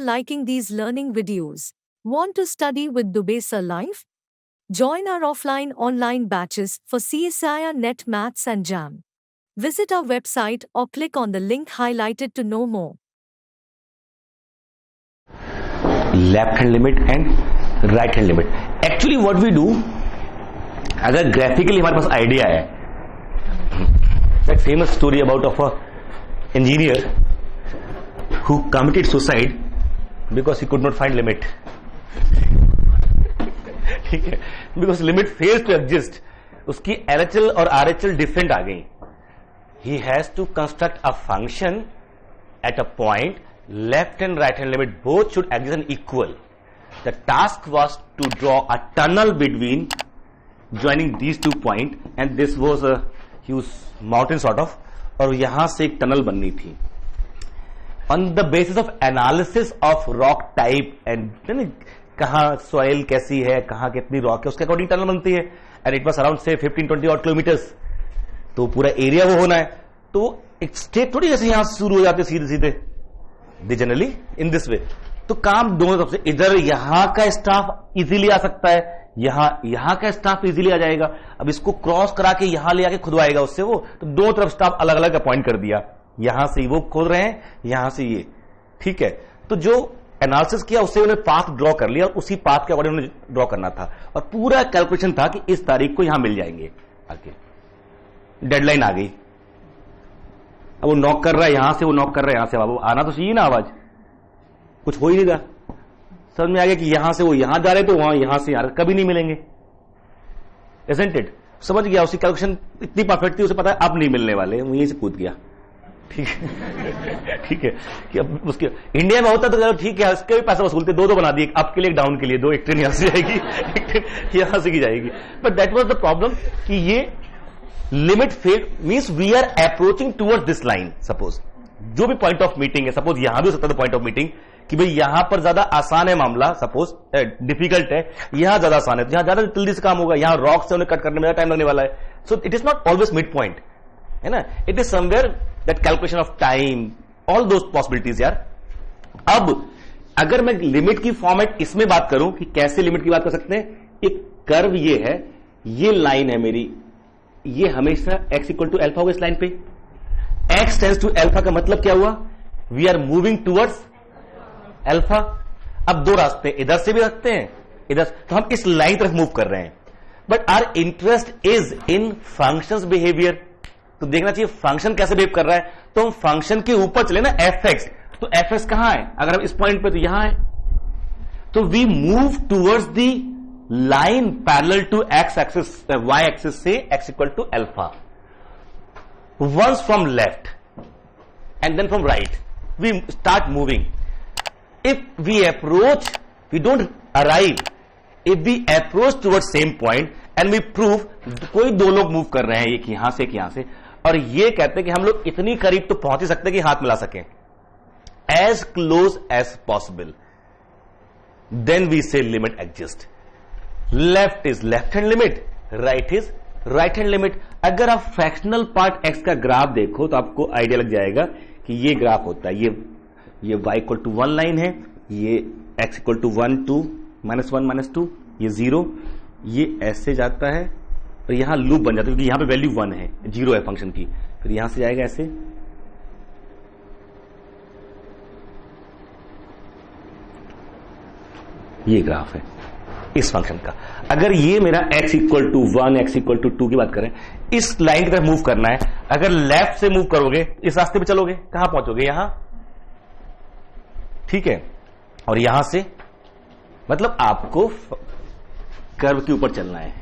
liking these learning videos. Want to study with Dubey Sir live? Join our offline online batches for CSIR Net Maths and JAM. Visit our website or click on the link highlighted to know more. Left hand limit and right hand limit. Actually what we do, अगर graphically हमारे पास idea है, that famous story about of a engineer who committed suicide because he could not find limit. ठीक है, because limit fails to exist. उसकी LHL और RHL different आ गई. He has to construct a function at a point left and right hand limit both should exist and equal. The task was to draw a tunnel between joining these 2 points, and this was a huge mountain sort of, और यहां से एक tunnel बननी थी. On the basis of analysis of rock type and कहां soil कैसी है, कहां कितनी rock है, उसके अकॉर्डिंग टनल बनती है. And it was around say 15-20 odd kilometers. तो पूरा एरिया वो होना है. तो एक स्टेप थोड़ी जैसे यहां शुरू हो जाते सीधे सीधे, they generally in this way. तो काम दोनों तरफ से, इधर यहां का स्टाफ इजीली आ सकता है, यहां का स्टाफ इजीली आ जाएगा. अब इसको क्रॉस करा के यहां ले आके खुदवाएगा उससे वो, तो दोनों तरफ स्टाफ अलग अलग अपॉइंट कर दिया. यहां से वो खोद रहे हैं, यहां से ये. ठीक है, तो जो एनालिसिस किया उससे उन्होंने पाथ ड्रॉ कर लिया, और उसी पाथ के अकॉर्डिंग उन्होंने ड्रॉ करना था, और पूरा कैलकुलेशन था कि इस तारीख को यहां मिल जाएंगे. आगे डेडलाइन आ गई. अब वो नॉक कर रहा है, यहां से वो नॉक कर रहा है, यहां से अब आना तो चाहिए ना आवाज, कुछ हो ही नहीं रहा. समझ में आ गया कि यहां से वो यहां जा रहे तो वहां यहां से यार कभी नहीं मिलेंगे. Isn't it? समझ गया, उसकी कैलकुलेशन इतनी परफेक्ट थी, उसे पता है अब नहीं मिलने वाले, वो यहीं से कूद गया. ठीक है, ठीक है कि अब उसके इंडिया में होता तो ठीक है, इसके भी पैसा वसूलते, दो बना दिए, अप के लिए एक डाउन के लिए दो, एक ट्रेन यहां से जाएगी, एक ट्रेन यहां से की जाएगी. But that was the problem कि ये limit fail means we are approaching towards this line. Suppose जो भी पॉइंट ऑफ मीटिंग है, सपोज यहां भी हो सकता था पॉइंट ऑफ मीटिंग कि भाई यहां पर ज्यादा आसान है मामला, सपोज डिफिकल्ट है, यहां ज्यादा आसान है, यहां ज्यादा जल्दी से काम होगा, यहां रॉक से उन्हें कट करने में ज्यादा टाइम लगने वाला है. So it is not always mid point, है ना. It is somewhere that calculation of time, all those possibilities यार. अब अगर मैं लिमिट की फॉर्मेट इसमें बात करूं कि कैसे लिमिट की बात कर सकते हैं, एक कर्व ये है, ये लाइन है मेरी, ये हमेशा x इक्वल टू एल्फा होगा इस लाइन पे. x टेंड्स टू एल्फा का मतलब क्या हुआ, we are moving towards alpha. अब दो रास्ते, इधर से भी रखते हैं, इधर, तो हम इस लाइन तरफ मूव कर रहे हैं. But our interest is in functions behaviour. तो देखना चाहिए फंक्शन कैसे बिहेव कर रहा है. तो हम फंक्शन के ऊपर चले ना, fx, तो fx कहां है, अगर हम इस पॉइंट पे, तो यहां है. तो we move towards the line parallel to x axis, y axis से x equal to alpha. Once from left and then from right we start moving. If we approach, we don't arrive. If we approach towards same point and we prove, कोई दो लोग move कर रहे हैं, एक यहां से एक यहां से, और ये कहते हैं कि हम लोग इतनी करीब तो पहुंच ही सकते हैं कि हाथ मिला सकें, as close as possible, then we say limit exists. Left is left hand limit, right is right hand limit. अगर आप फ्रैक्शनल पार्ट x का ग्राफ देखो तो आपको आइडिया लग जाएगा कि ये ग्राफ होता है, ये y इक्वल टू 1 लाइन है, ये x इक्वल टू 1 2 -1 -2, ये 0, ये ऐसे जाता है और यहां लूप बन जाता है क्योंकि यहां पे वैल्यू 1 है, 0 है फंक्शन की. फिर यहां से जाएगा ऐसे, ये ग्राफ है इस फंक्शन का. अगर ये मेरा x equal to 1 x equal to 2 की बात करें, इस लाइन की तरफ मूव करना है. अगर लेफ्ट से मूव करोगे, इस रास्ते पे चलोगे, कहां पहुंचोगे, यहां. ठीक है, और यहां से मतलब आपको कर्व के ऊपर चलना है.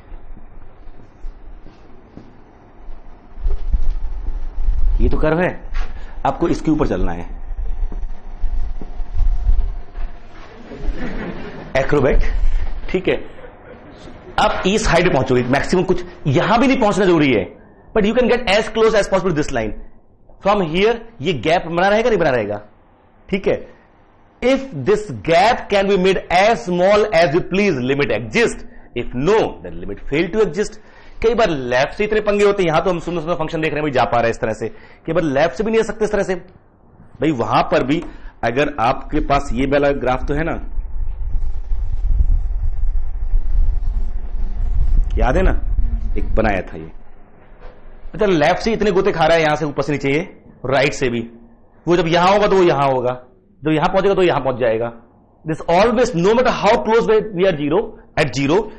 ये तो कर्व है, आपको इसके ऊपर चलना है. एक्रोबैट. ठीक है, आप इस हाइट पे पहुंचोगे मैक्सिमम, कुछ यहां भी नहीं पहुंचना जरूरी है, but you can get as close as possible this line. From here ये गैप बना रहेगा, नहीं बना रहेगा. ठीक है, if this gap can be made as small as you please, limit exist. If no, then limit fail to exist. कई बार left से इतने पंगे होते हैं, यहां तो हम सुंदर फंक्शन देख रहे हैं, भाई जा पा रहे हैं इस तरह से, कई बार लेफ्ट से भी नहीं आ सकते इस तरह से. भाई वहां पर भी अगर आपके पास ये वाला ग्राफ तो है ना, याद है ना, एक बनाया था ये। अच्छा, लेफ्ट से इतने गोते खा रहा है, यहां से ऊपर से नीचे, ये राइट से भी। वो जब यहां होगा तो वो यहां होगा, जब यहां पहुंचेगा तो यहां पहुंच जाएगा। This always, no matter how close we are zero, at zero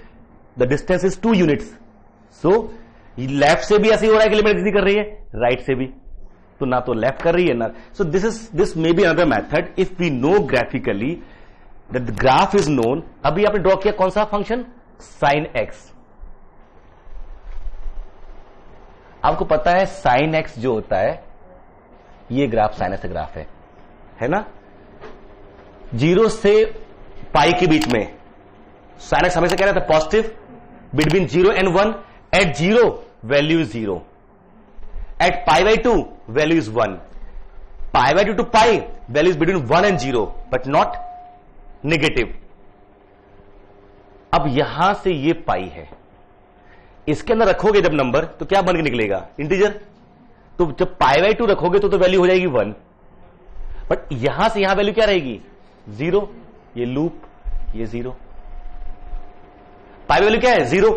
the distance is 2 units. So left से भी ऐसे ही हो रहा है कि लिमिट एग्जिस्ट कर रही है, राइट से भी, तो ना तो लेफ्ट कर रही है ना। So this may be another method if we know graphically that the graph is known. अभी आपने ड्रॉ किया कौन सा फंक्शन, साइन एक्स। आपको पता है साइन एक्स जो होता है, ये ग्राफ साइन एक्स ग्राफ है ना। 0 से पाई के बीच में साइन एक्स हमेशा कह रहा था positive, between 0 and 1, at 0 value is 0, at pi by 2 value is 1, pi by 2 two pi value is between 1 and 0, but not negative. अब यहां से ये पाई है, इसके अंदर रखोगे जब नंबर तो क्या बन के निकलेगा, इंटीजर। तो जब पाई बाई 2 रखोगे तो वैल्यू हो जाएगी 1, बट यहां से यहां वैल्यू क्या रहेगी, 0। ये लूप, ये 0, पाई वैल्यू क्या है, 0।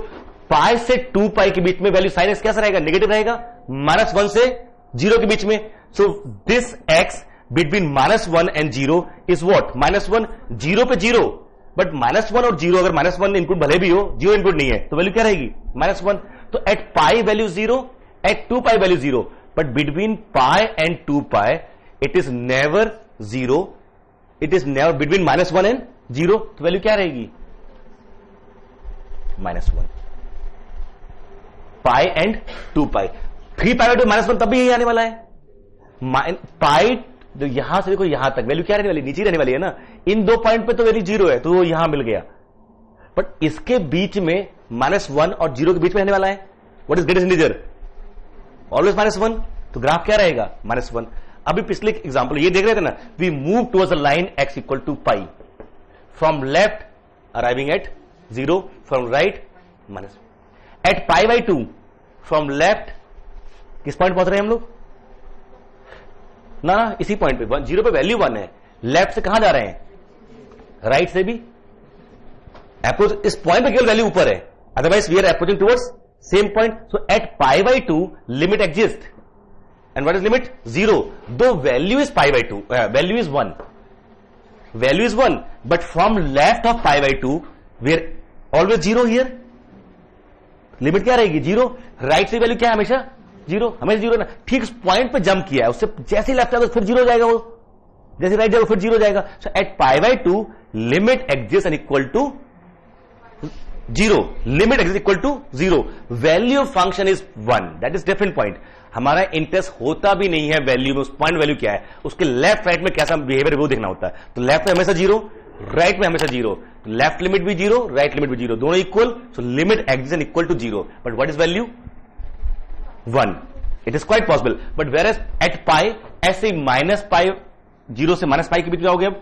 पाई से 2 पाई के बीच में वैल्यू साइन एक्स कैसा रहेगा, नेगेटिव रहेगा, -1 से 0 के बीच में। So this x between -1 and 0 is what, -1, 0 पे 0, बट -1 और 0, अगर -1 इनपुट भले भी हो, 0 इनपुट नहीं है, तो वैल्यू क्या रहेगी, -1। तो at pi value 0, at 2 pi value 0, but between pi and 2 pi it is never 0, it is never between -1 and 0, तो वैल्यू क्या रहेगी, -1। पाई एंड 2 पाई, 3 पाई टू -1 तब भी यही आने वाला है। पाई जो यहां से देखो यहां तक वैल्यू क्या रहने वाली, नीचे रहने वाली है ना। इन 2 पॉइंट पे तो वैल्यू 0 है, तो वो यहां मिल गया, बट इसके बीच में -1 और 0 के बीच में रहने वाला है। What is greatest integer, always -1, तो ग्राफ क्या रहेगा, -1। अभी पिछले एग्जांपल ये देख रहे थे ना, we move towards the line x equal to pi, from left arriving at 0, from right -1, at pi by 2 from left किस पॉइंट पहुंच रहे हैं हम लोग ना, इसी पॉइंट पे 0 पे वैल्यू 1 है, लेफ्ट से कहां जा रहे हैं, राइट से भी। अप्रोच इस पॉइंट पे केवल वैल्यू ऊपर है, otherwise we are approaching towards same point. So at pi by 2 limit exist, and what is limit, 0, दो value is pi by 2, value is 1, value is 1, but from left of pi by 2 we are always 0 here, limit क्या रहेगी, 0। Right से value क्या है, हमेशा 0, हमेशा 0 ना। ठीक इस पॉइंट पे जंप किया है, उससे जैसे लेफ्ट जाएगा फिर 0 हो जाएगा, वो जैसे राइट जाएगा फिर 0 हो जाएगा। So at pi by 2 limit exist and equal to 0, limit exist equal to 0, value of function is 1, that is different point. हमारा इंटरेस्ट होता भी नहीं है वैल्यू में, उस पॉइंट वैल्यू क्या है, उसके लेफ्ट राइट में कैसा बिहेवियर वो देखना होता है। तो लेफ्ट में हमेशा 0, राइट में हमेशा 0, लेफ्ट लिमिट भी 0, राइट लिमिट भी 0, दोनों equal. So limit exist and equal to 0, but what is value, 1। It is quite possible, but where as at pi ऐसे -पाई, 0 से -पाई के बीच में आओगे, अब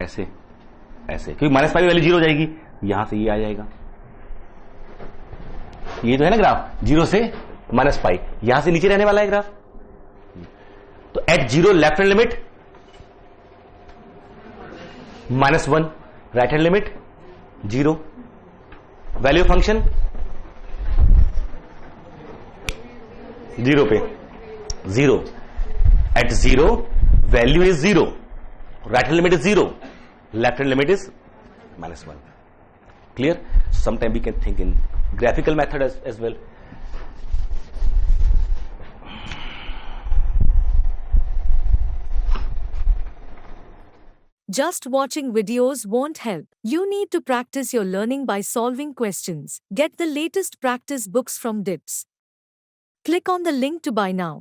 ऐसे ऐसे, क्योंकि -पाई वैल्यू 0 हो जाएगी, यहां से ये आ जाएगा, ये तो है ना ग्राफ, 0 से -पाई, यहां से नीचे रहने वाला है ग्राफ। तो at 0 left hand limit -1, right hand limit 0, value function 0 पे 0, at 0 value is 0, right hand limit is 0, left hand limit is -1। Clear? Sometime we can think in graphical method as well. Just watching videos won't help. You need to practice your learning by solving questions. Get the latest practice books from DIPS. Click on the link to buy now.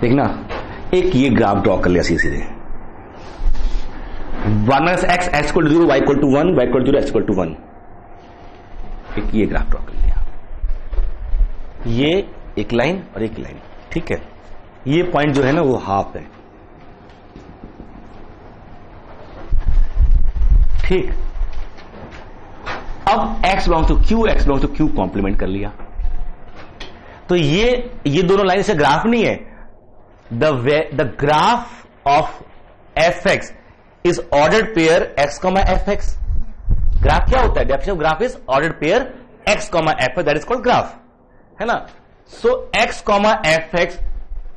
देखना, एक ये graph draw कर लिया सीधे, 1 - x, x = 0, y = 1, y = 0, x = 1, एक ये graph draw कर लिया, ये एक लाइन और एक लाइन, ठीक है। ये पॉइंट जो है ना वो हाफ है, ठीक, अब x belongs to q, x belongs to q complement कर लिया, तो ये दोनों लाइन से ग्राफ नहीं है. The graph of fx is ordered pair x, fx. Graph क्या होता है? Definition of graph is ordered pair x, fx, that is called graph, है ना. So x, fx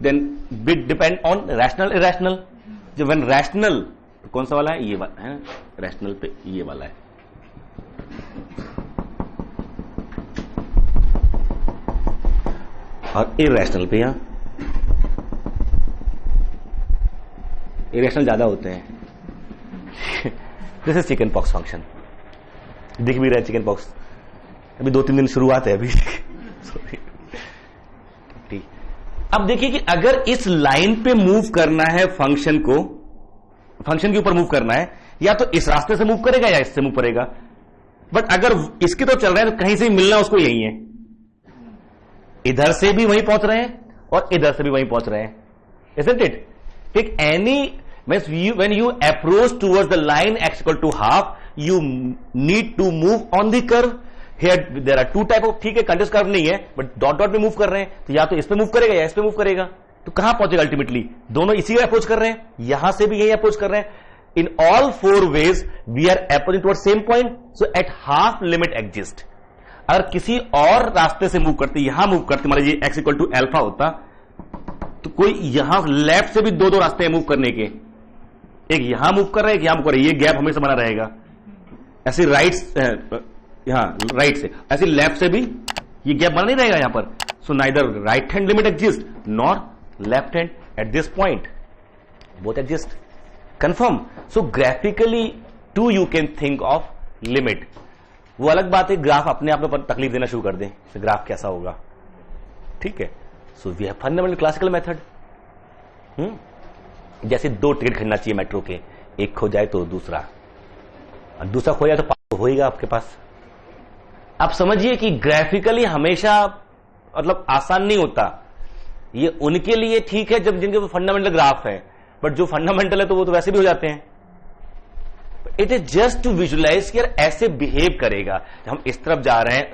then bit depend on rational irrational. जब when rational, तो कौन सा वाला है? ये वाला है. रैशनल पे ये वाला है. और इरेशनल पे यहां इरेशनल ज्यादा होते हैं. This is chicken pox function. दिख भी रहा है चिकन पॉक्स. अभी 2-3 दिन शुरुआत है अभी. सॉरी. ठीक, अब देखिए कि अगर इस लाइन पे मूव करना है फंक्शन को, फंक्शन के ऊपर मूव करना है, या तो इस रास्ते से मूव करेगा या इससे मूव करेगा. बट अगर इसकी तो चल रहा है तो कहीं से भी मिलना उसको यही है. इधर से भी वहीं पहुंच रहे हैं और इधर से भी वहीं पहुंच रहे हैं. Isn't it? Take any when you approach towards the line x equal to half, you need to move on the curve. Here there are two type of, ठीक है कंटिन्यूअस कर्व नहीं है बट डॉट डॉट में move कर रहे हैं, तो या तो इस पे मूव करेगा या इस पे मूव करेगा. तो कहां पहुंचेगा अल्टीमेटली? दोनों इसी को अप्रोच कर रहे हैं, यहां से भी यही अप्रोच कर रहे हैं. In all 4 ways we are approaching towards same point. So at half limit exists. अगर किसी और रास्ते से मूव करते, यहां मूव करते, मान लीजिए x इक्वल टू अल्फा होता, तो कोई यहां लेफ्ट से भी 2 रास्ते हैं मूव करने के. एक यहां मूव कर रहा है, एक यहां मूव कर रहा है. ये गैप हमेशा बना रहेगा. ऐसे यहां राइट से, ऐसे लेफ्ट से भी ये गैप बना नहीं रहेगा यहां पर. So neither right hand limit exist nor left hand at this point. Both exist. Confirm. So graphically to you can think of limit. वो अलग बात है ग्राफ अपने आप में तकलीफ देना शुरू कर दे, तो ग्राफ कैसा होगा. ठीक है. So we have fundamental classical method. जैसे 2 टिकट खरीदना चाहिए मेट्रो के, एक खो जाए तो दूसरा, और दूसरा खो जाए तो 5 होएगा आपके पास. आप समझिए कि ग्राफिकली हमेशा मतलब आसान नहीं होता. ये उनके लिए ठीक है जब जिनके फंडामेंटल ग्राफ है, बट जो फंडामेंटल है तो वो तो वैसे भी हो जाते हैं. It is just to visualise कि यार ऐसे बिहेव करेगा. हम इस तरफ जा रहे हैं,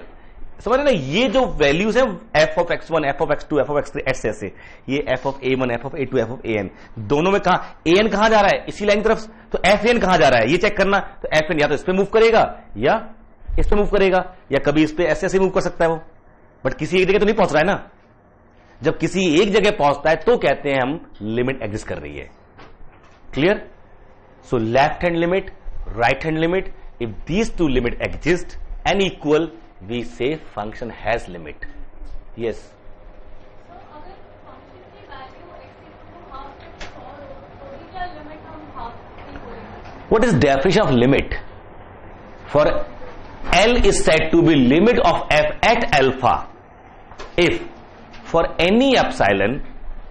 समझ रहे ना. ये जो वैल्यूज है f of x1, f of x2, f of x3, ऐसे ये f of a1, f of a2, f of an, दोनों में कहां an कहां जा रहा है? इसी लाइन तरफ. तो fn कहां जा रहा है ये चेक करना. तो fn या तो इस पे मूव करेगा या इस पे मूव करेगा, या कभी इस पे ऐसे मूव कर सकता है वो. बट किसी एक जगह तो नहीं पहुंच रहा है ना. जब किसी एक जगह पहुंचता है तो कहते हैं हम लिमिट एग्जिस्ट कर रही है. Clear. So left hand limit, right hand limit, if these two limit exist and equal, we say function has limit. Yes. So अगर function की value x equal to half और भी क्या limit हम half की बोलेंगे? What is definition of limit? For L is said to be limit of f at alpha if for any epsilon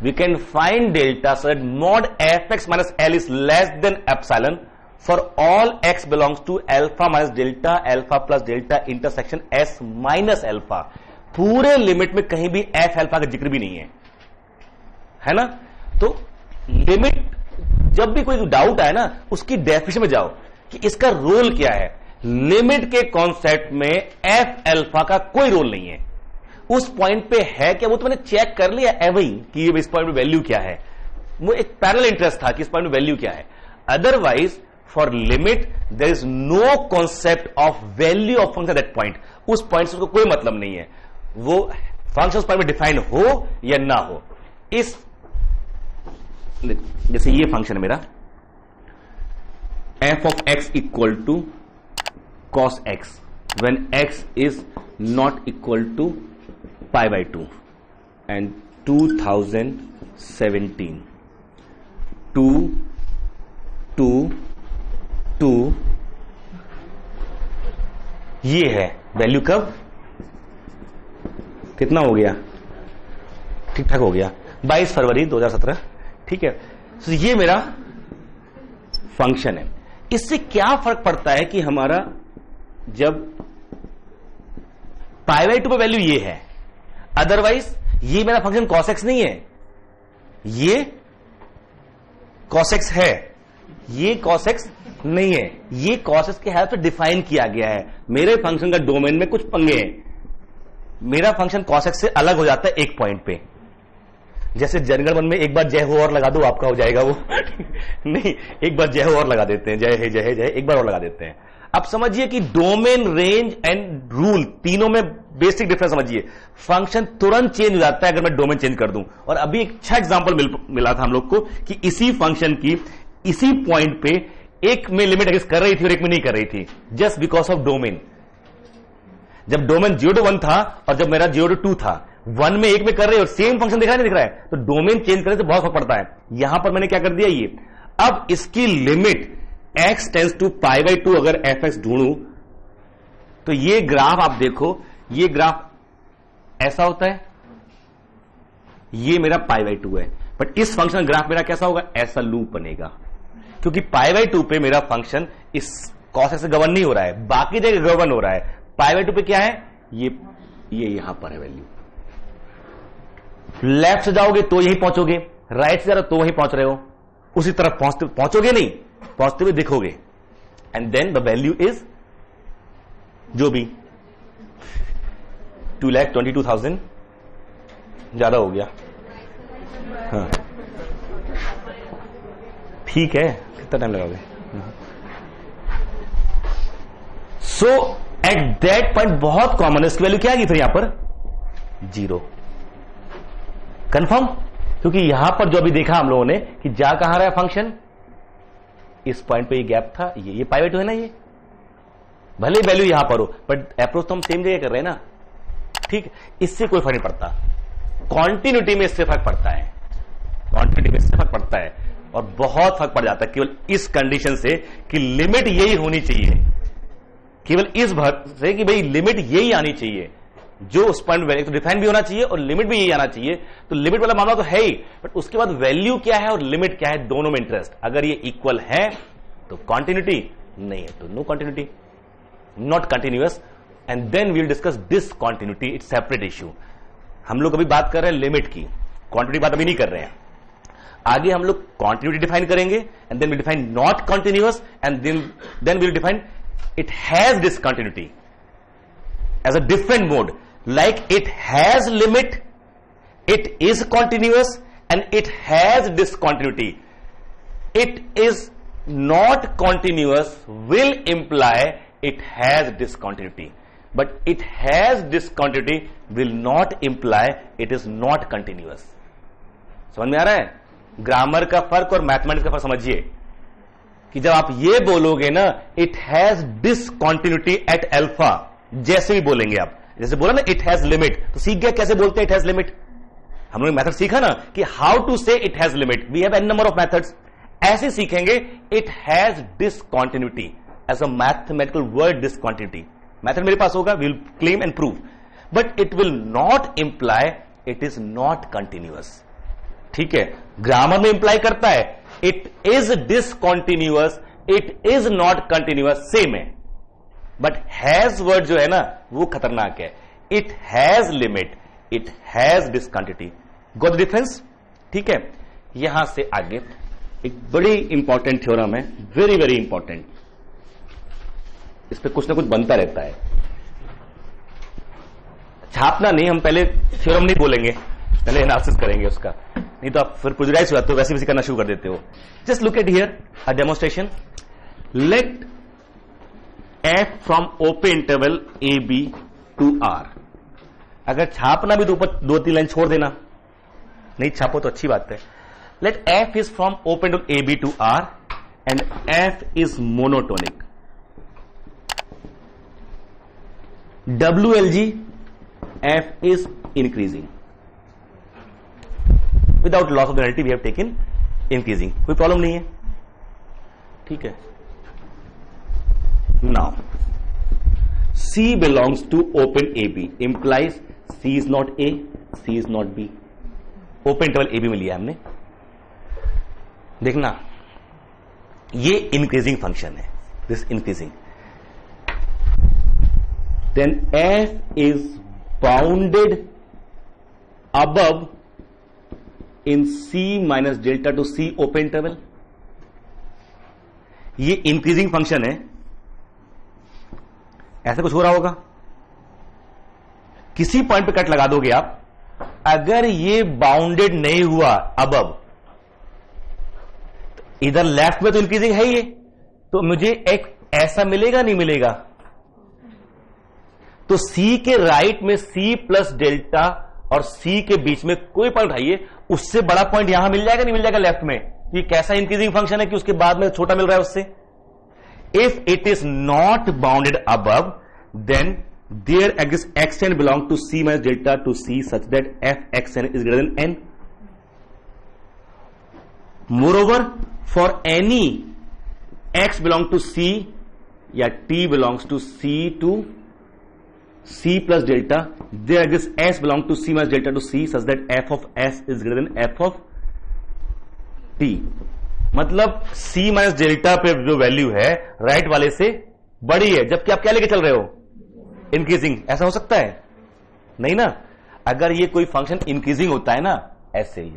we can find delta so that mod fx minus L is less than epsilon for all x belongs to alpha minus delta, alpha plus delta intersection s minus alpha. पूरे limit में कहीं भी f alpha का जिक्र भी नहीं है ना. तो लिमिट जब भी कोई डाउट आए ना, उसकी डेफिनेशन में जाओ कि इसका रोल क्या है. लिमिट के कॉन्सेप्ट में f अल्फा का कोई रोल नहीं है. उस पॉइंट पे है क्या वो तो मैंने चेक कर लिया है वही कि इस पॉइंट में वैल्यू क्या है. वो एक पैरेलल इंटरेस्ट था कि इस पॉइंट में वैल्यू क्या है. Otherwise for limit there is no concept of value of function that point. उस पॉइंट से उसको कोई मतलब नहीं है. वो फंक्शन उस पॉइंट में डिफाइन हो या ना हो. इस जैसे ये फंक्शन है मेरा f of x equal to cos x when x is not equal to pi by 2 and 2017 2 2 2 ये है वैल्यू. कब कितना हो गया? ठीक ठाक हो गया 22 फरवरी 2017. ठीक है. तो ये मेरा फंक्शन है. इससे क्या फर्क पड़ता है कि हमारा जब पाई बाई 2 पे वैल्यू ये है, अदरवाइज ये मेरा फंक्शन cos x नहीं है, ये cos x है ये cos x नहीं है, ये cos x के हेल्प से डिफाइन किया गया है। मेरे फंक्शन का डोमेन में कुछ पंगे हैं, मेरा फंक्शन cos x से अलग हो जाता है एक पॉइंट पे। जैसे जनगण मन में एक बार जय हो और लगा दो, आपका हो जाएगा वो नहीं, एक बार जय हो और लगा देते हैं, जय है जय है जय, एक बार और लगा देते हैं। अब समझिए कि डोमेन, रेंज एंड रूल तीनों में बेसिक डिफरेंस समझिए। फंक्शन तुरंत चेंज हो जाता है अगर मैं डोमेन चेंज कर दूं। और अभी एक अच्छा एग्जांपल मिला था हम लोग को कि इसी फंक्शन की इसी पॉइंट पे एक में लिमिट एग्जिस्ट कर रही थी और एक में नहीं कर रही थी, जस्ट बिकॉज ऑफ डोमेन। जब डोमेन 0 to 1 था और जब मेरा 0 to 2 था, 1 में 1 में कर रहे और सेम फंक्शन दिख रहा है नहीं दिख रहा है, तो डोमेन चेंज करने से बहुत फर्क पड़ता है। यहां पर मैंने क्या कर दिया, ये अब इसकी लिमिट x टेंस टू π/2 अगर fx ढूंढूं तो ये ग्राफ आप देखो, ये ग्राफ ऐसा होता है, ये मेरा π/2 है, बट इस फंक्शन ग्राफ मेरा कैसा होगा, ऐसा लूप बनेगा, क्योंकि π/2 पे मेरा फंक्शन इस cos x से गवर्न नहीं हो रहा है, बाकी जगह गवर्न हो रहा है। π/2 पे क्या है, ये यहां पर है वैल्यू। लेफ्ट से जाओगे तो यहीं पहुंचोगे, राइट से जा रहे हो तो वहीं पहुंच रहे हो, उसी तरफ पहुंचोगे नहीं, पहुंचते हुए दिखोगे। And then the value is जो भी 2,22,000 ज्यादा हो गया, हाँ ठीक है, कितना टाइम लगाओगे। सो एट दैट पॉइंट बहुत कॉमन है, इसकी वैल्यू क्या आएगी फिर यहां पर 0। कंफर्म, क्योंकि यहां पर जो अभी देखा हम लोगों ने कि जा कहां रहा है फंक्शन, इस पॉइंट पे ये गैप था, ये π/2 है ना, ये भले वैल्यू यहां पर हो बट अप्रोच तो हम सेम जगह कर रहे हैं ना, ठीक। इससे कोई फर्क नहीं पड़ता, कॉन्टिन्यूटी में इससे फर्क पड़ता है, कॉन्टिन्यूटी में इससे फर्क पड़ता है और बहुत फर्क पड़ जाता है केवल इस कंडीशन से कि लिमिट यही होनी चाहिए, केवल इस भर से कि भाई लिमिट यही आनी चाहिए, जो उस पॉइंट वैल्यू तो डिफाइन भी होना चाहिए और लिमिट भी यही आना चाहिए। तो लिमिट वाला मामला तो है ही, बट उसके बाद वैल्यू क्या है और लिमिट क्या है, दोनों में इंटरेस्ट। अगर ये इक्वल है तो कॉन्टिन्यूटी, नहीं है तो no continuity, not continuous. And then we will discuss discontinuity, it's separate issue. हम लोग अभी बात कर रहे हैं लिमिट की, क्वांटिटी बात अभी नहीं कर रहे हैं। आगे हम लोग कॉन्टिन्यूटी डिफाइन करेंगे and then we define not continuous and then we will define it has discontinuity as a different mode, like it has limit, it is continuous and it has discontinuity. It is not continuous will imply it has discontinuity, but it has discontinuity will not imply it is not continuous. समझ में आ रहा है? Grammar का फर्क और mathematics का फर्क समझिए कि जब आप ये बोलोगे ना it has discontinuity at alpha, जैसे भी बोलेंगे आप, जैसे बोला ना इट हैज लिमिट, तो सीख गया कैसे बोलते हैं इट हैज लिमिट। हम लोग मेथड सीखा ना कि how to say it has limit, we have an number of methods. ऐसे सीखेंगे it has discontinuity as a mathematical word, discontinuity method मेरे पास होगा, we will claim and prove, but it will not imply it is not continuous. ठीक है, grammar में imply करता है it is discontinuous, it is not continuous, same है, but has word जो है ना वो खतरनाक है। It has limit, it has discontinuity, got the difference. ठीक है, यहां से आगे एक बड़ी इंपॉर्टेंट थ्योरम है, वेरी वेरी इंपॉर्टेंट, इस पे कुछ ना कुछ बनता रहता है। छापना नहीं, हम पहले थ्योरम नहीं बोलेंगे, पहले एनालिसिस करेंगे उसका, नहीं तो आप फिर प्रोजेक्टाइज हो जाते हो, वैसे वैसे करना शुरू कर देते हो। Just look at here a demonstration, let f from open interval a b to r। अगर छापना भी तो ऊपर 2-3 लाइन छोड़ देना, नहीं छापो तो अच्छी बात है। Let f is from open interval a b to r and f is monotonic, WLG f is increasing, without loss of nullity we have taken increasing, कोई प्रॉब्लम नहीं है। ठीक है, now C belongs to open AB implies C is not A, C is not B, open interval AB में लिया हमने। देखना ये इंक्रीजिंग फंक्शन है, this increasing, then F is bounded above in C minus delta to C open interval, ये increasing function है, ऐसा कुछ हो रहा होगा, किसी पॉइंट पे कट लगा दोगे आप, अगर ये बाउंडेड नहीं हुआ अबव, तो इधर लेफ्ट में तो इंक्रीजिंग है ये, तो मुझे एक ऐसा मिलेगा नहीं मिलेगा? तो C के राइट में C प्लस डेल्टा और C के बीच में कोई पॉइंट उठाइए, उससे बड़ा पॉइंट यहां मिल जाएगा नहीं मिल जाएगा लेफ्ट में? ये कैसा इंक्रीजिंग फंक्शन है कि उसके बाद में छोटा मिल रहा है उससे? If it is not bounded above, then there extend belong to C minus delta to C such that fxn is greater than n. Moreover, for any x belong to C या t belongs to C plus delta, there exists s belong to C minus delta to C such that f of s is greater than f of t. मतलब C minus delta पे जो value है right वाले से बड़ी है, जबकि आप क्या लेके चल रहे हो? इंक्रीजिंग. ऐसा हो सकता है? नहीं ना. अगर ये कोई फंक्शन इंक्रीजिंग होता है ना, ऐसे ही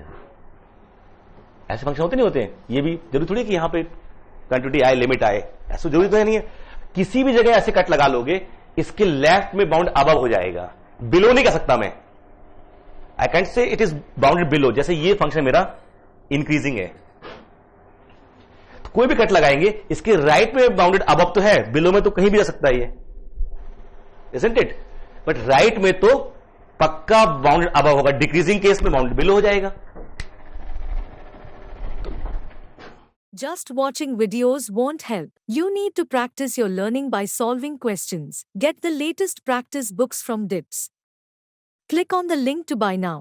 ऐसे फंक्शन होते नहीं होते? ये भी जरूरी थोड़ी कि यहां पे क्वांटिटी आए, लिमिट आए, ऐसा जरूरी तो नहीं है. किसी भी जगह ऐसे कट लगा लोगे, इसके लेफ्ट में बाउंड अबव हो जाएगा, बिलो नहीं कह सकता मैं. आई कैंट से इट इज बाउंडेड बिलो. जैसे ये फंक्शन मेरा इंक्रीजिंग है, तो कोई भी कट लगाएंगे, इसके राइट में बाउंडेड अबव तो है, बिलो में तो कहीं भी जा सकता है ये, isn't it? बट राइट में तो पक्का बाउंडेड अबव होगा, डिक्रीजिंग केस में बाउंडेड बिलो हो जाएगा. Just watching videos won't help. You need to practice your learning by solving questions. Get the latest practice books from DIPS. Click on the link to buy now.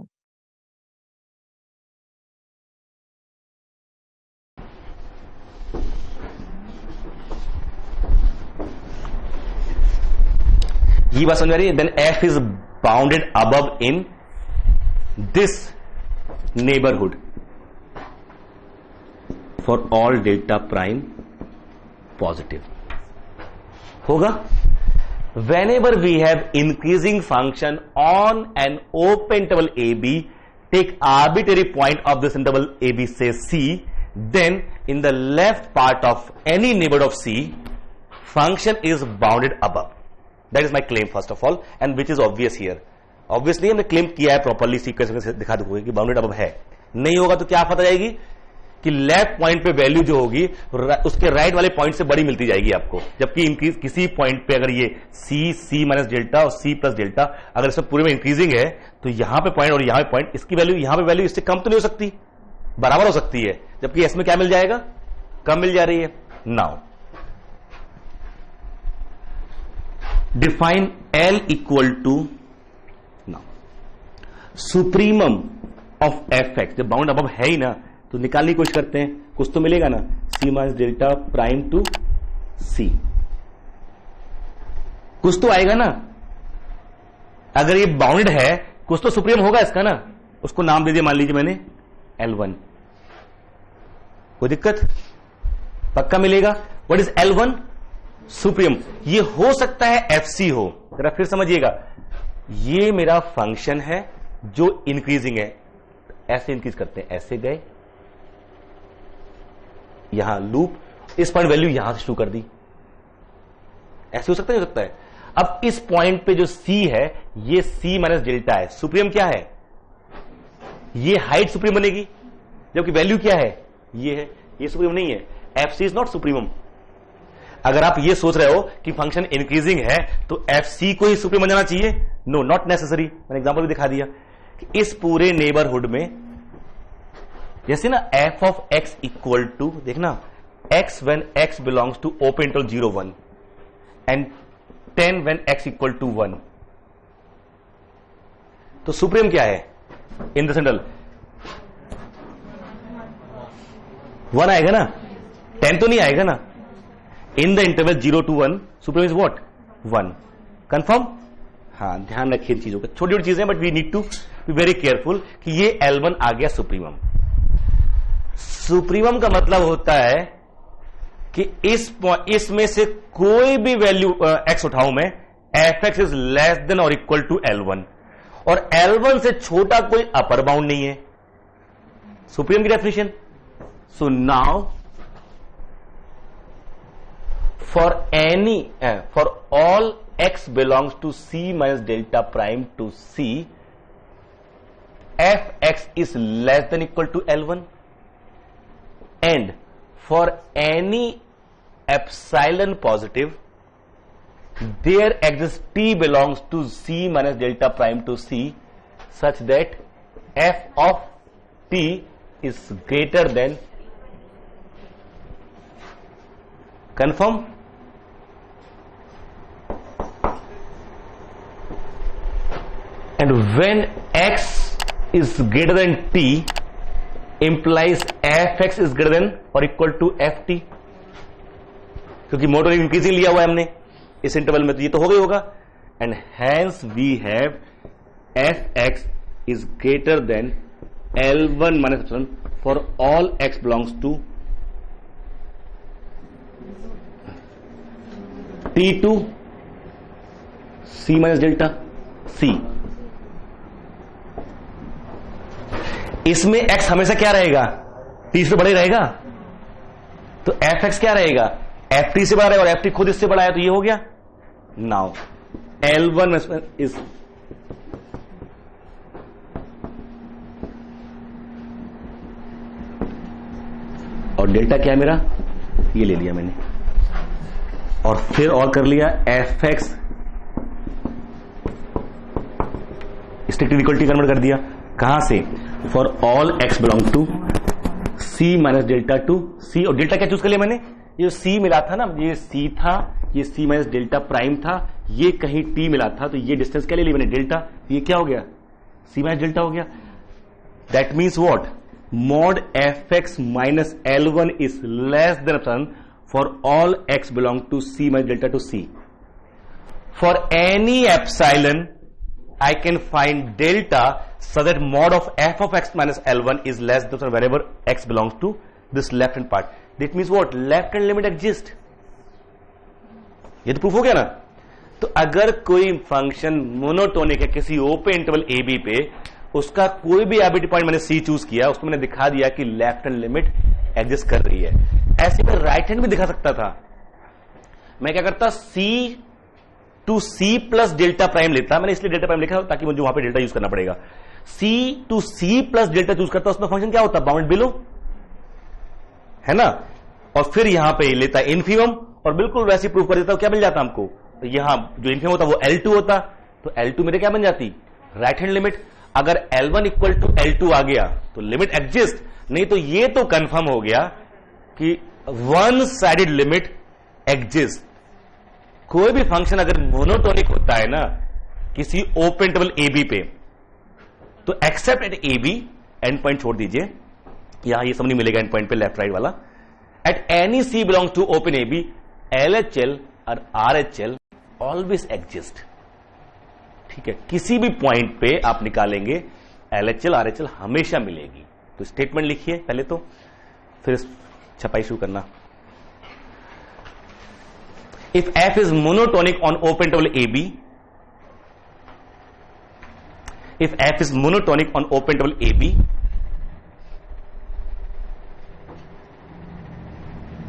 ये बात समझ आ रही है? Then f is bounded above in this neighborhood for all delta prime positive. होगा? Whenever we have increasing function on an open interval AB, take arbitrary point of this interval AB, say C, then in the left part of any neighborhood of C, function is bounded above. That is my claim first of all, and which is obvious here. Obviously हमने claim किया है properly, sequence से दिखा दूंगा कि bounded above है. नहीं होगा तो क्या पता जाएगी कि लेफ्ट पॉइंट पे वैल्यू जो होगी उसके राइट वाले पॉइंट से बड़ी मिलती जाएगी आपको, जबकि इंक्रीज किसी पॉइंट पे अगर ये C माइनस डेल्टा और C प्लस डेल्टा अगर इसमें पूरे में इंक्रीजिंग है, तो यहां पे पॉइंट और यहां पे पॉइंट, इसकी वैल्यू यहां पे वैल्यू इससे कम तो नहीं हो सकती, बराबर हो सकती है, जबकि इसमें क्या मिल जाएगा? कम मिल जा रही है. Now define L equal to, now supremum of fx. जब बाउंड अबव है ही ना, तो निकालने की कोशिश करते हैं, कुछ तो मिलेगा ना. C minus delta prime to C, कुछ तो आएगा ना. अगर ये बाउंडेड है, कुछ तो सुप्रीम होगा इसका ना. उसको नाम दे दिया, मान लीजिए मैंने L1. कोई दिक्कत? पक्का मिलेगा. What is L1? सुप्रीम. ये हो सकता है FC हो. जरा फिर समझिएगा, ये मेरा फंक्शन है जो इंक्रीजिंग है, ऐसे इंक्रीज करते हैं, ऐसे गए, यहां लूप, इस पॉइंट वैल्यू यहां से शुरू कर दी, ऐसे हो सकता है, हो सकता है. अब इस पॉइंट पे जो C है, ये C माइनस डेल्टा है. सुप्रीम क्या है? ये हाइट सुप्रीम बनेगी, जबकि वैल्यू क्या है? ये है. ये सुप्रीम नहीं है. FC is not supremum. अगर आप ये सोच रहे हो कि फंक्शन इंक्रीजिंग है तो FC को ही सुप्रीम बन जाना चाहिए, नो, नॉट नेसेसरी. मैंने एग्जांपल भी दिखा दिया कि इस पूरे नेबरहुड में जैसे ना f of x equal to, देखना, x when x belongs to open interval 0 1 and 10 when x equal to 1. तो सुप्रीम क्या है इन दिस इंटरवल? 1 आएगा ना, 10 तो नहीं आएगा ना. In the interval 0 to 1, supreme is what? 1. Confirm? हाँ, ध्यान रखिए इन चीजों को, छोटी छोटी चीजें, but we need to be very careful कि ये L1 आ गया सुप्रीमम. सुप्रीमम का मतलब होता है कि इसमें से कोई भी वैल्यू x उठाऊं मैं, fx इज लेस देन और इक्वल टू L1, और L1 से छोटा कोई अपर बाउंड नहीं है. सुप्रीम की definition. So now for any for all x belongs to c minus delta prime to c, fx is less than equal to L1, and for any epsilon positive, there exists t belongs to c minus delta prime to c such that f of t is greater than, confirm? And when x is greater than t implies fx is greater than or equal to ft, क्योंकि मोटोनिक increasing लिया हुआ है हमने इस interval में, तो ये तो हो गई होगा. And hence we have fx is greater than L1 minus epsilon for all x belongs to T2 C minus delta C. इसमें x हमेशा क्या रहेगा, t से बड़ा ही रहेगा, तो fx क्या रहेगा, ft से बड़ा रहेगा, और ft खुद इससे बड़ा है, तो ये हो गया. नाउ L1 इज और डेल्टा क्या है मेरा, ये ले लिया मैंने, और फिर और कर लिया fx स्ट्रिक्टली इक्वलिटी कन्वर्ट कर दिया. कहां से, for all x belong to c minus delta to c, और डेल्टा क्या चूज कर लिया मैंने, ये c मिला था ना, ये c था, ये c माइनस डेल्टा प्राइम था, ये कहीं t मिला था, तो ये डिस्टेंस क्या ले ली मैंने, डेल्टा, ये क्या हो गया, c माइनस डेल्टा हो गया. That means what, mod fx minus L1 is less than epsilon for all x belong to c minus delta to c. For any epsilon, I can find delta so that mod of f of x minus L1 is less than epsilon wherever x belongs to this left hand part. That means what, left hand limit exist. ये तो proof हो गया ना. तो अगर कोई function monotonic है किसी ओपन इंटरवल ए बी पे, उसका कोई भी आर्बिट्ररी पॉइंट मैंने सी चूज किया, उसको मैंने दिखा दिया कि लेफ्ट हैंड लिमिट एग्जिस्ट कर रही है. ऐसे में राइट हैंड भी दिखा सकता था. मैं क्या करता, C two C plus delta prime लेता, मैंने इसलिए डेल्टा प्राइम लिखा ताकि मुझे वहां पे डेल्टा यूज करना पड़ेगा. C two C plus delta choose करता, उसमें फंक्शन क्या होता, बाउंड बिलो, है ना, और फिर यहां पे लेता इन्फीमम, और बिल्कुल वैसे प्रूफ कर देता. क्या मिल जाता हमको, तो यहां जो इन्फीमम होता वो L2 होता, तो L2 मेरे क्या बन जाती, राइट हैंड लिमिट. अगर L1 इक्वल टू L2 आ गया तो लिमिट एग्जिस्ट, नहीं तो ये तो कंफर्म हो गया कि वन साइडेड लिमिट एग्जिस्ट. कोई भी फंक्शन अगर मोनोटोनिक होता है ना किसी ओपन इंटरवल ए बी पे, तो except at A B, end point छोड़ दीजिए, यहां ये सब नहीं मिलेगा एंड पॉइंट पे लेफ्ट राइट वाला, at any C belongs to open A B, LHL और RHL ऑलवेज एग्जिस्ट. ठीक है, किसी भी पॉइंट पे आप निकालेंगे LHL RHL हमेशा मिलेगी. तो स्टेटमेंट लिखिए पहले, तो फिर छपाई शुरू करना. If f is monotonic on open interval A B, if f is monotonic on open interval AB,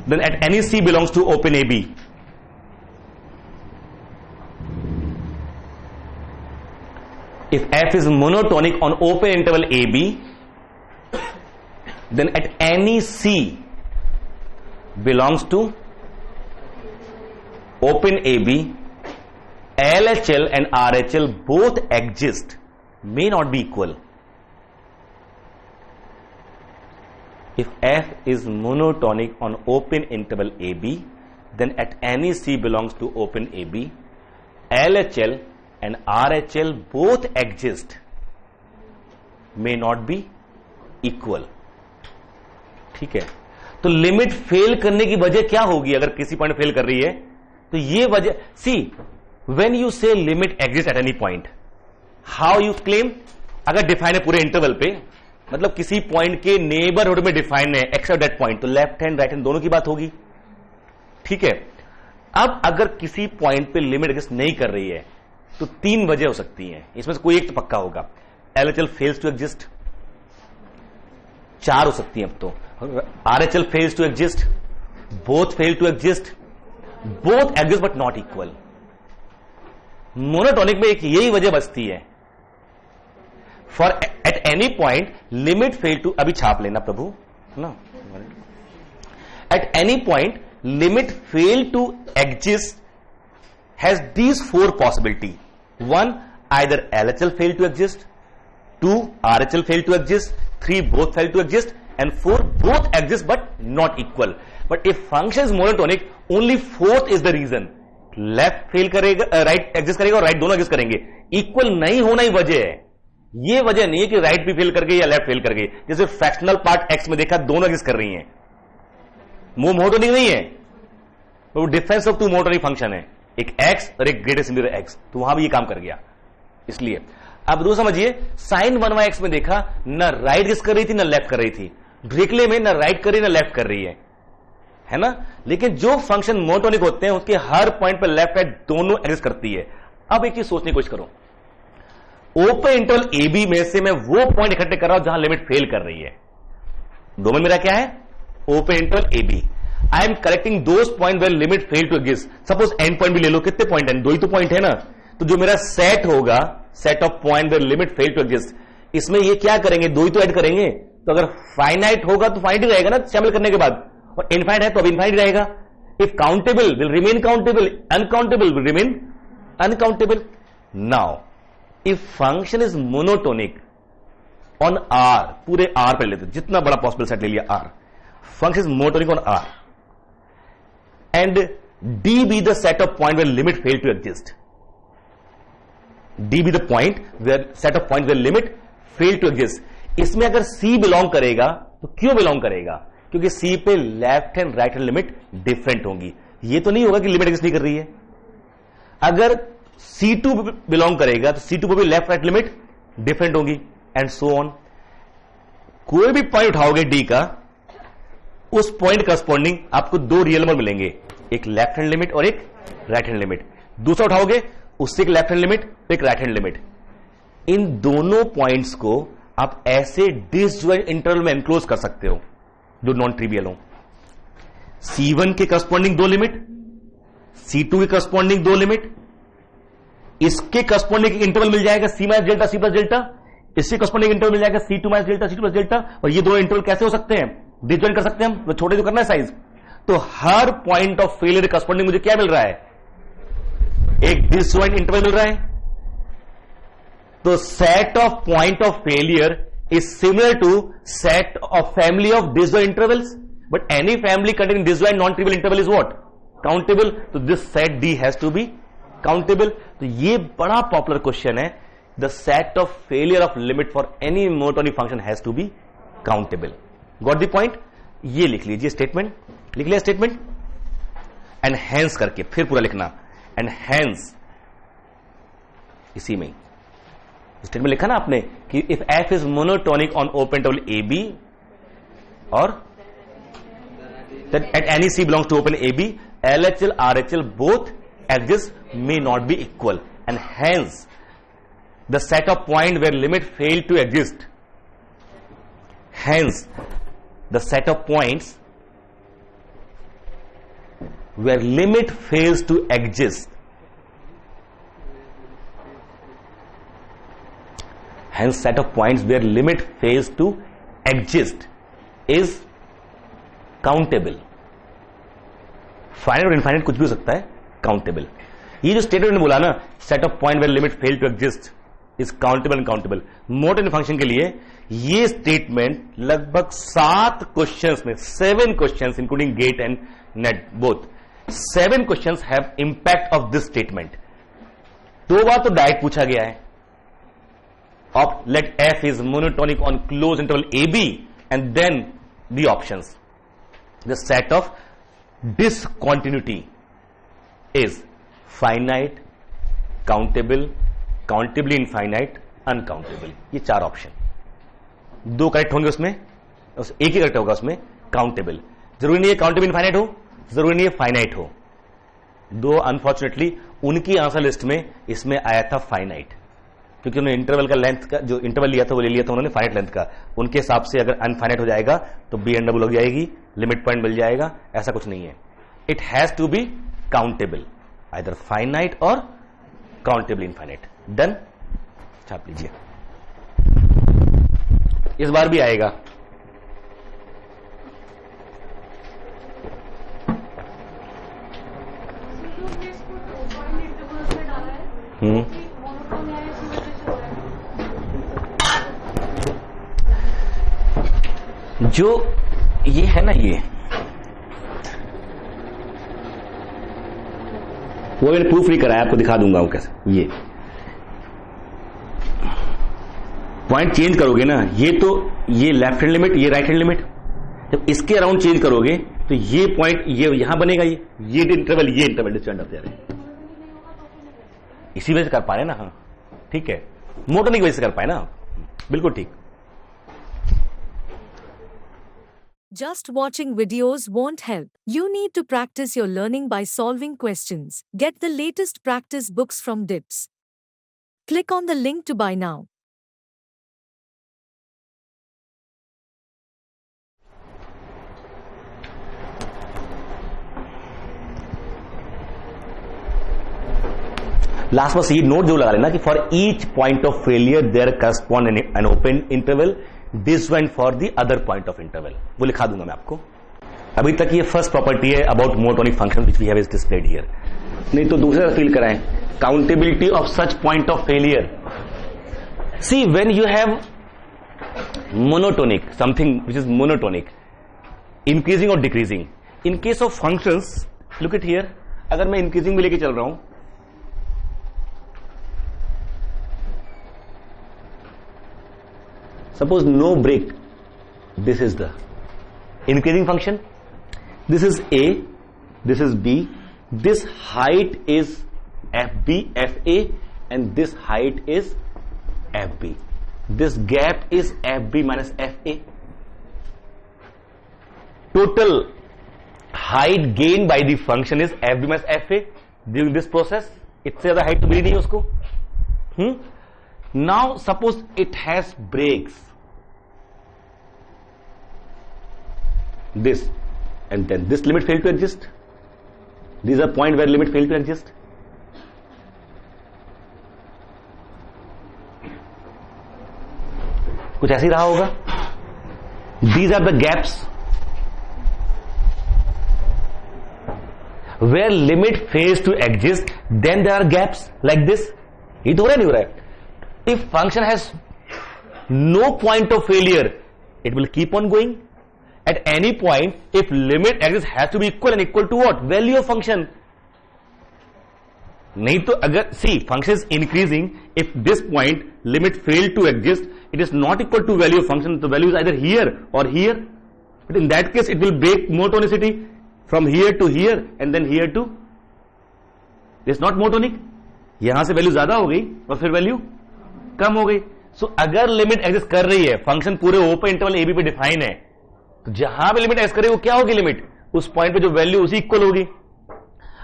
then at any C belongs to open AB, if f is monotonic on open interval AB, then at any C belongs to open AB, LHL and RHL both exist, may not be equal. If f is monotonic on open interval AB, then at any C belongs to open AB, LHL and RHL both exist, may not be equal. ठीक है, तो limit fail करने की वजह क्या होगी? अगर किसी पॉइंट फेल कर रही है तो ये वजह, सी व्हेन यू से limit exist at any point, how you claim? अगर डिफाइन है पूरे इंटरवल पे, मतलब किसी पॉइंट के नेबरहुड में डिफाइन है एक्सेप्ट दैट पॉइंट, तो लेफ्ट हैंड राइट हैंड दोनों की बात होगी. ठीक है, अब अगर किसी पॉइंट पे लिमिट एग्जिस्ट नहीं कर रही है तो तीन वजह हो सकती हैं, इसमें से कोई एक तो पक्का होगा. LHL फेल्स टू एग्जिस्ट, चार हो सकती हैं अब तो. RHL fails to exist, both fail to exist, both exist but not equal. Monotonic में एक यही वजह बचती है, for at any point limit fail to, अभी छाप लेना प्रभु ना, at any point limit fail to exist has these four possibility. 1, either LHL fail to exist, 2, RHL fail to exist, 3, both fail to exist, and 4, both exist but not equal. But if function is monotonic, only fourth is the reason. Left fail करेगा, right exist करेगा और right दोनों exist करेंगे। Equal नहीं होना ही वजह है, ये वजह नहीं है कि right भी fail कर गई या left fail कर गई। जैसे फ्रैक्शनल पार्ट x में देखा, दोनों exist कर रही हैं, वो मोनोटोनिक नहीं है, वो difference of two monotonic function है, एक x और एक ग्रेटर सिमिलर x, तो वहां भी ये काम कर गया। इसलिए अब दो समझिए, साइन 1/x में देखा, ना राइट गेस कर रही थी ना लेफ्ट कर रही थी, ड्रिकले में ना राइट कर रही ना लेफ्ट कर रही है ना। लेकिन जो फंक्शन मोनोटोनिक होते हैं उसके हर पॉइंट पर लेफ्ट राइट दोनों एग्जिस्ट करती है। अब एक चीज सोचने की कोशिश करो, ओपन इंटरवल ए बी में से मैं वो पॉइंट इकट्ठे कर रहा हूं जहां लिमिट फेल कर रही है। डोमेन मेरा क्या है? Open interval A B. I am correcting those point where limit fail to exist. Suppose end point भी ले लो, कितने पॉइंट है? दो ही तो पॉइंट है ना। तो जो मेरा सेट होगा, set of point where limit fail to exist, इसमें ये क्या करेंगे? दो ही तो ऐड करेंगे। तो अगर फाइनाइट होगा तो फाइनाइट रहेगा ना शामिल करने के बाद, और इनफाइनाइट है तो अब इनफाइनाइट रहेगा। If countable will remain countable, uncountable will remain uncountable. Now if function is monotonic on R, पूरे आर पे लेते, जितना बड़ा पॉसिबल सेट ले लिया R, function is monotonic on R and D be the set of point where limit fail to exist. D be the point where set of point where limit fail to exist. इसमें अगर C belong करेगा तो क्यों belong करेगा? क्योंकि C पे left hand right hand limit different होंगी। ये तो नहीं होगा कि लिमिट एग्जिस्ट नहीं कर रही है। अगर C2 बिलोंग करेगा तो C2 पे भी लेफ्ट राइट लिमिट डिफरेंट होंगी, एंड सो ऑन। कोई भी पॉइंट उठाओगे D का, उस पॉइंट करस्पॉन्डिंग आपको दो रियल नंबर मिलेंगे, एक लेफ्ट हैंड लिमिट और एक राइट हैंड लिमिट। दूसरा उठाओगे, उससे एक लेफ्ट हैंड लिमिट, एक राइट हैंड लिमिट। इन दोनों पॉइंट्स को आप ऐसे डिसजॉइंट इंटरवल में एनक्लोज कर सकते हो जो नॉन ट्रिवियल हो। C1 के करस्पॉन्डिंग दो लिमिट, C2 के करस्पॉन्डिंग दो लिमिट, इसके करस्पॉन्डिंग इंटरवल मिल जाएगा C minus delta C plus delta, इससे करस्पॉन्डिंग इंटरवल मिल जाएगा C2 minus delta C2 plus delta. और ये दोनों इंटरवल कैसे हो सकते हैं? डिसजॉइंट कर सकते हैं हम, तो छोटे जो करना है साइज। तो हर पॉइंट ऑफ फेलियर करस्पॉन्डिंग मुझे क्या मिल रहा है? एक डिसजॉइंट इंटरवल मिल रहा है। तो set of point of failure is similar to set of family of disjoint intervals, but any family containing disjoint non trivial interval is what? Countable. तो this set D has to be countable. तो ये बड़ा popular question है, the set of failure of limit for any monotonic function has to be countable. Got the point? ये लिख लीजिए statement, लिख लिया स्टेटमेंट, एंड हैंस करके फिर पूरा लिखना, एंड हैंस इसी में स्टेटमेंट लिखा ना आपने कि if F is monotonic on open interval A B और at any C belongs to open A B, LHL RHL both exist may not be equal, and hence the set of point where limit fail to exist, hence the set of points where limit fails to exist, hence set of points where limit fails to exist is countable. Finite और infinite कुछ भी हो सकता है, countable. ये जो statement ने बोला ना, set of point where limit fail to exist is countable and countable, monotonic function के लिए ये स्टेटमेंट लगभग 7 क्वेश्चंस में, 7 questions including GATE and NET both, 7 questions have impact of this statement. 2 बार तो डायरेक्ट पूछा गया है, of let F is monotonic on close interval A B, and then the options. The set of discontinuity is finite, countable, countably infinite, uncountable। ये 4 option, 2 correct होंगे उसमें, एक ही correct होगा उसमें, काउंटेबल। जरूरी नहीं है काउंटेबल इनफाइनाइट हो, जरूरी नहीं है फाइनाइट हो। 2 अनफॉर्चुनेटली उनकी आंसर लिस्ट में इसमें आया था फाइनाइट, क्योंकि उन्होंने इंटरवल का लेंथ का जो इंटरवल लिया था वो ले लिया था उन्होंने फाइनाइट लेंथ का। उनके हिसाब से अगर अनफाइनाइट हो जाएगा तो बी एंड डबल हो जाएगी, लिमिट पॉइंट मिल जाएगा, ऐसा कुछ नहीं है। It has to be countable, either finite और काउंटेबल इनफाइनाइट. डन. छाप लीजिए. इस बार भी आएगा. जो ये है ना, ये वो मैंने प्रूफ नहीं कराया, आपको दिखा दूंगा वो कैसे. ये पॉइंट चेंज करोगे ना, ये तो ये लेफ्ट हैंड लिमिट, ये राइट हैंड लिमिट, जब इसके अराउंड चेंज करोगे तो ये पॉइंट ये यहां बनेगा, ये इंटरवल, ये इंटरवल डिस्टेंट ऑफ द. इसी वजह से कर पाए ना. हाँ ठीक है, मोटोनिक वजह से कर पाए ना. बिल्कुल ठीक. Just watching videos won't help. You need to practice your learning by solving questions. Get the latest practice books from DIPS. Click on the link to buy now. Last बस ये नोट जो लगा लेना कि for each point of failure there correspond an open interval disjoint for the other point of interval. वो लिखा दूंगा मैं आपको. अभी तक ये फर्स्ट प्रॉपर्टी है about monotonic function which we have displayed here. नहीं तो दूसरा फील कराएं, countability of such point of failure. See when you have monotonic, something which is monotonic, increasing और decreasing. In case of functions, look it here, अगर मैं increasing में लेके चल रहा हूं, suppose no break, this is the increasing function, this is A, this is B, this height is FB, FA, and this height is FB. This gap is FB minus FA. Total height gained by the function is FB minus FA during this process. इससे ज्यादा height तो मिली नहीं उसको. Now suppose it has breaks. This and then this limit failed to exist. These are point where limit failed to exist. कुछ ऐसे ही रहा होगा. These are the gaps where limit fails to exist. Then there are gaps like this. ये तो हो रहा नहीं हो रहा है. If function has no point of failure, it will keep on going. At any point, if limit exists, has to be equal and equal to what? Value of function. नहीं तो अगर see function is increasing, if this point limit failed to exist, it is not equal to value of function. The value is either here or here. But in that case, it will break monotonicity from here to here and then here to. It is not monotonic. यहां से value ज्यादा हो गई और फिर value कम हो गई. सो अगर लिमिट एग्जिस्ट कर रही है, फंक्शन पूरे ओपन इंटरवल ए बी पे डिफाइन है, तो जहां पे लिमिट एग्जिस्ट करे वो क्या होगी? लिमिट उस पॉइंट पे जो वैल्यू उसी इक्वल होगी.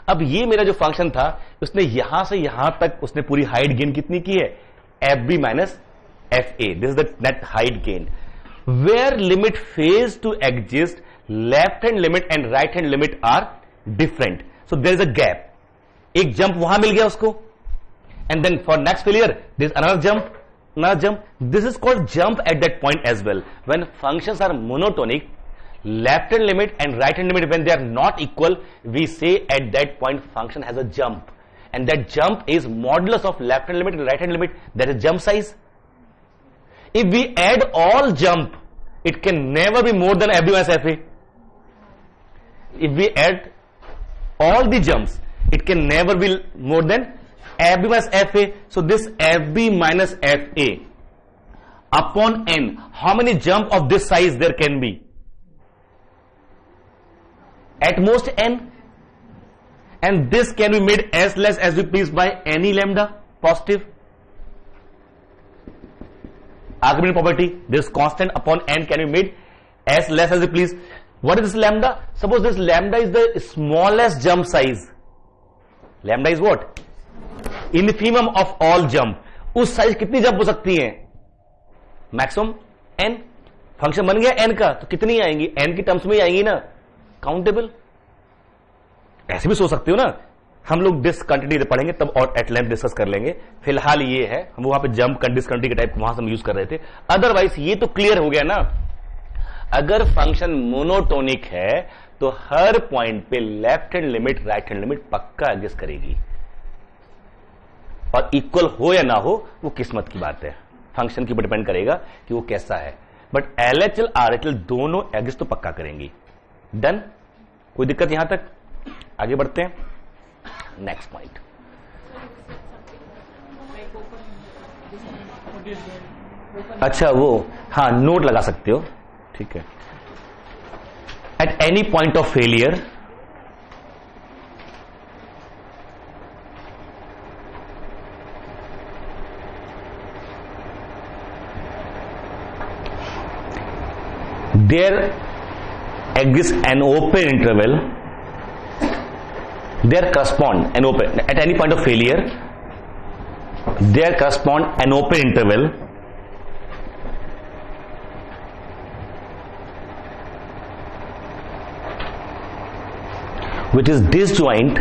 अब ये मेरा जो फंक्शन था, उसने यहां से यहां तक उसने पूरी हाइट गेन कितनी की है? F B minus F A. This is the net height gain. Where limit fails to exist, left hand limit and right hand limit are different. So there is a gap. एक jump वहां मिल गया उसको, and then for next failure there is another jump. Another jump. This is called jump at that point as well. When functions are monotonic, left hand limit and right hand limit, when they are not equal, we say at that point function has a jump, and that jump is modulus of left hand limit and right hand limit. That is jump size. If we add all jump, it can never be more than FB minus FA. If we add all the jumps, it can never be more than FB minus FA. So this FB minus FA upon n, how many jump of this size there can be? At most n. And this can be made as less as we please by any lambda positive. Argument property, this constant upon n can be made as less as we please. What is this lambda? Suppose this lambda is the smallest jump size. Lambda is what? Infimum of all jump. उस size कितनी jump हो सकती है? Maximum N. Function बन गया N का, तो कितनी आएंगी? एन की टर्म्स में ही आएंगी ना, काउंटेबल. ऐसे भी सोच सकते हो ना, हम लोग डिसकंटिन्यूटी पढ़ेंगे तब और एट लेंथ डिस्कस कर लेंगे। फिलहाल ये है, हम वहां पे जंप डिसकंटिन्यूटी के टाइप वहां से हम यूज कर रहे थे। अदरवाइज ये तो क्लियर हो गया ना, अगर फंक्शन मोनोटोनिक है तो हर पॉइंट पे left hand limit right hand limit पक्का एग्जिस्ट करेगी, और इक्वल हो या ना हो वो किस्मत की बात है, फंक्शन के ऊपर डिपेंड करेगा कि वो कैसा है। बट LHL RHL दोनों एग्जिस्ट तो पक्का करेंगी। डन, कोई दिक्कत यहां तक? आगे बढ़ते हैं, नेक्स्ट पॉइंट। अच्छा वो हाँ नोट लगा सकते हो, ठीक है। Eight any point of failure there exists an open interval, there correspond an open, at any point of failure there correspond an open interval which is disjoint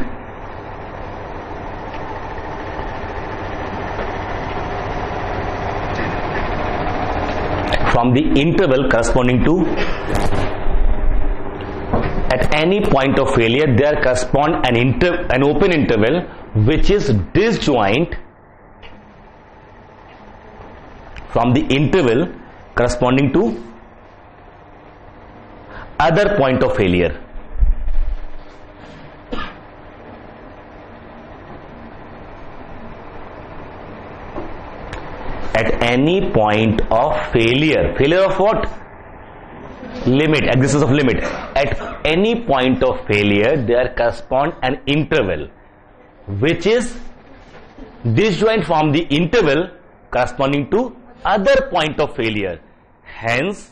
from the interval corresponding to, at any point of failure there correspond an open interval which is disjoint from the interval corresponding to other point of failure. At any point of failure, failure of what? Limit, existence of limit. At any point of failure there correspond an interval which is disjoint from the interval corresponding to other point of failure. Hence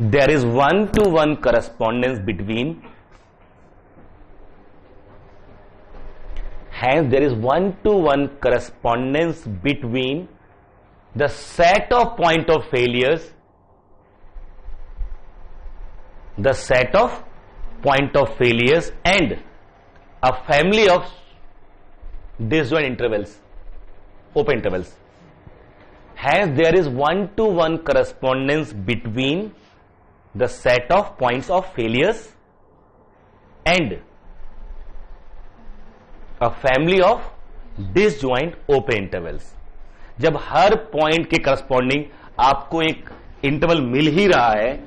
there is one-to-one correspondence between, hence there is one-to-one correspondence between the set of point of failures, the set of point of failures and a family of disjoint intervals, open intervals. Hence there is one-to-one correspondence between the set of points of failures and a family of disjoint open intervals. जब हर point के corresponding आपको एक interval मिल ही रहा है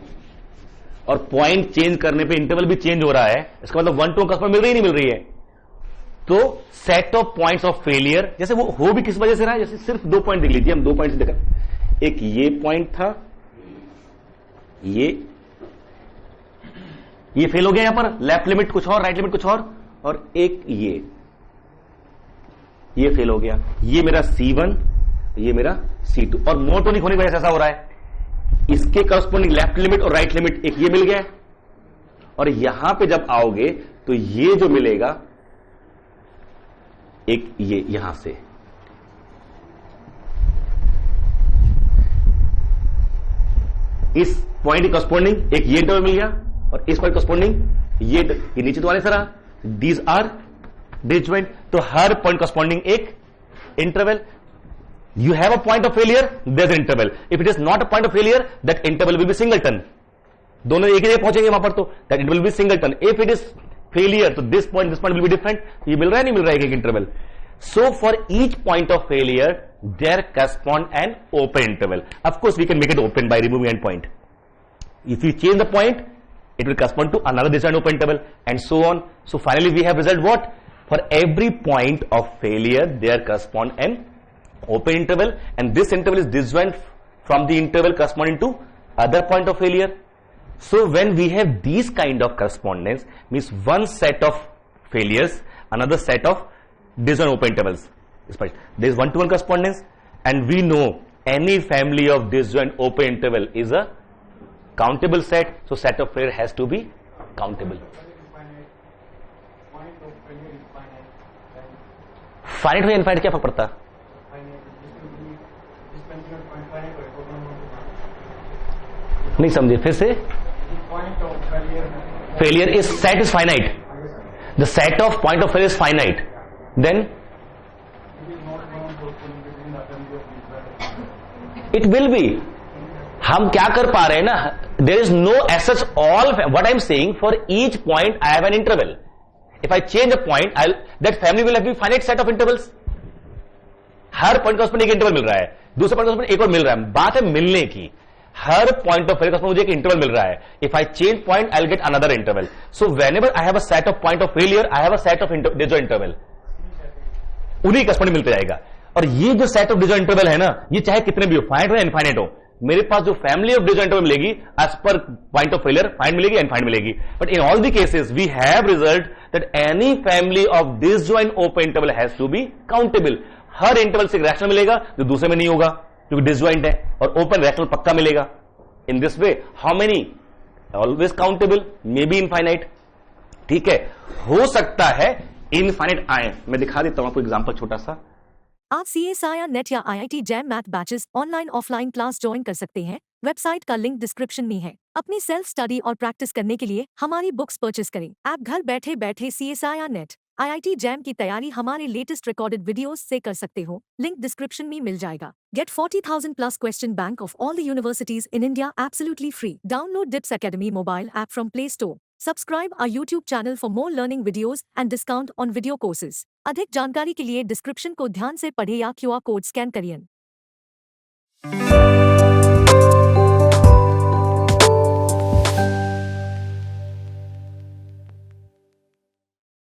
और point change करने पे interval भी चेंज हो रहा है, इसका मतलब वन टू करस्पॉन्ड मिल रही नहीं मिल रही है, तो set of points of failure, जैसे वो हो भी किस वजह से रहा है, जैसे सिर्फ 2 पॉइंट देख लीजिए, हम 2 पॉइंट देखा, एक ये पॉइंट था, ये फेल हो गया यहां पर, लेफ्ट लिमिट कुछ और राइट लिमिट कुछ और एक ये फेल हो गया, ये मेरा C1 ये मेरा C2, और मोनोटोनिक होने की वजह से ऐसा हो रहा है, इसके करस्पॉन्डिंग लेफ्ट लिमिट और राइट लिमिट एक ये मिल गया, और यहां पे जब आओगे तो ये जो मिलेगा एक ये यहां से, इस पॉइंट की करस्पॉन्डिंग एक ये इंटरवल मिल गया और इस पॉइंट करस्पॉन्डिंग ये नीचे तो वाले सरा, दीज आर डिसजॉइंट, तो हर पॉइंट करस्पॉन्डिंग एक interval. You have a point of failure, there's an interval. If it is not a point of failure, that interval will be singleton. दोनों एक ही जगह पहुंचेंगे वहां पर, तो that interval will be singleton. If it is failure, तो this point will be different. ये मिल रहा है नहीं मिल रहा है एक interval. So for each point of failure, there correspond an open interval. Of course, we can make it open by removing end point. If you change the point, it will correspond to another disjoint open interval, and so on. So finally, we have result what? For every point of failure, there correspond an open interval, and this interval is disjoint from the interval corresponding to other point of failure. So when we have these kind of correspondence, means one set of failures, another set of disjoint open intervals, there is one-to-one correspondence, and we know any family of disjoint open interval is a countable set, so set of failure has to be countable. Finite हो या infinite क्या फर्क पड़ता? नहीं समझे, फिर से. failure is set is finite. The set of point of failure is finite. Then it will be. हम क्या कर पा रहे हैं ना, there is no as such all. What I'm saying, for each point I have an interval. If I change a point, that family will have a finite set of intervals. Her point का उसमें एक interval मिल रहा है, दूसरे point का उसमें एक और मिल रहा है. बात है मिलने की. हर पॉइंट ऑफ फेलियर का मुझे एक इंटरवल मिल रहा है. If I change point I will get another interval. So whenever I have a set of point of failure, I have a set of disjoint interval. उन्हीं कस्टमर मिलते जाएगा. और ये जो सेट ऑफ डिजो इंटरवल है ना, ये चाहे कितने भी हो, फाइनाइट हो या इनफाइनाइट हो, मेरे पास जो फैमिली ऑफ डिजो इंटरवल मिलेगी एज पर पॉइंट ऑफ फेलियर फाइंड मिलेगी, इनफाइनाइट मिलेगी. But in all the cases we have result that any family of disjoint open interval has to be countable. हर इंटरवल से एक रैशनल मिलेगा जो दूसरे में नहीं होगा क्योंकि डिसजॉइंट है, और ओपन रैशनल पक्का मिलेगा. In this way how many always countable, may be infinite. ठीक है, हो सकता है इनफाइनाइट आए. मैं दिखा देता हूं आपको एग्जांपल छोटा सा. आप CSIR नेट या IIT jam math batches online offline class join कर सकते हैं. वेबसाइट का लिंक डिस्क्रिप्शन में है. अपनी सेल्फ स्टडी और प्रैक्टिस करने के लिए हमारी बुक्स परचेस करें. आप घर बैठे बैठे CSIR नेट IIT जैम की तैयारी हमारे लेटेस्ट रिकॉर्डेड वीडियोस से कर सकते हो. लिंक डिस्क्रिप्शन में मिल जाएगा. Get 40,000 plus question bank of all the universities in India absolutely free. Download DIPS Academy mobile app from Play Store. Subscribe our YouTube channel for more learning videos and discount on video courses. अधिक जानकारी के लिए description को ध्यान से पढ़े या QR code scan करिए.